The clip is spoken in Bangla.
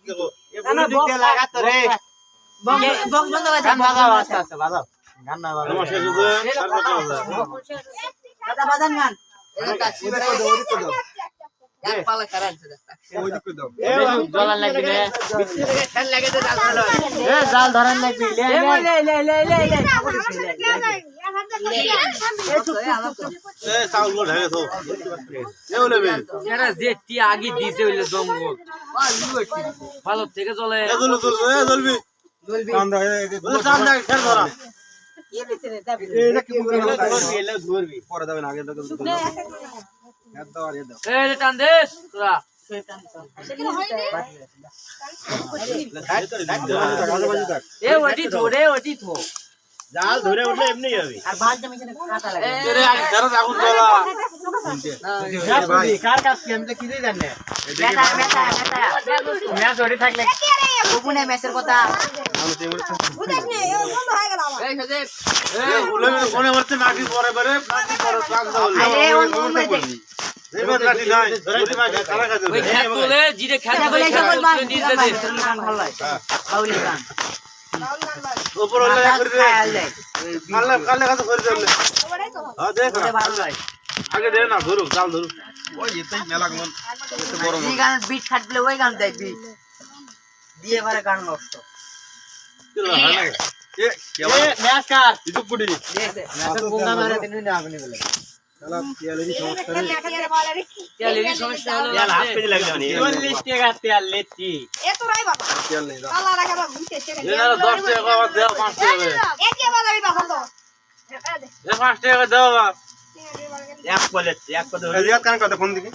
দেখো এ না, না, বুড়ি দিকে box- লাগা তো রে বক্স বন্ধ করে গান বাজাও আস্তে আস্তে বাজাও গান না বাজাও আমার শেষ হচ্ছে সাড়ে পাঁচটা বাজে। দাদা বাজান গান এ জলান লাগবে রে খেল লাগে তো জাল ধরো এ জাল ধরান লাগবে লে এ চাউল ঢেকে তো এ হলে বে এরা যেটি আগে দিছে হইলে জঙ্গল ভালো থেকে চলে এ জলবি এ জলবি কাম দা বলে কাম দা খের ধরা এটা কি বলে ধরবি এলে ধরবি পরে যাবেন আগে দাও এত দাও আর এ দাও এই রে টান দে তোরা এ ওটি থো জাল ধরে উঠলে এমনি হবে আর বালটা মেশিনে কাটা লাগে এরে আগে ধরে আগুন জ্বলা ভাই কার কাছ কি আমি তো কিছুই জানি না মেটা মেটা মেটা ম্যাচ ধরে থাকলে কোনে মেসের কথা এই সাজে এ বলে কোনে মারতে মাটি পরে পরে মাটি পরে লাগ দাও আরে ওই মুম্বাই দে এবার লাঠি নাই ধরে মাটি খালা খাতে ওই খেত তোলে জিরে খেত এটা বলে তোলে সকল বান নিজ দে গান ভালো লাগে বাউলি গান উপর হলে করে দে কালে কালে কাছে করে দে হ্যাঁ দেখ ওটা ভালো লাগে আগে দে না ধরু জাল ধরু ওই এতেই মেলা গমন এত বড় এই গান বিট খাটলে ওই গান দেয় বিট দিয়ে পারে গান নষ্ট এ এ ম্যাচ কার ইজুক কুড়ি ম্যাচের পোঙ্গা মারে তিন দিন আপনি বলে শালা পিয়ালেরই সমস্যা নেই তেলেরই সমস্যা হলো ইয়ার হাত পেয়ে লাগলো নি 40 টাকা তেল লেচ্ছি পিয়াল নেই এনারা 10 টাকা আবার দাও 5 টাকা এ 5 টাকা দাও এক কলে ধরে রিয়াদ কান কথা ফোন দিকে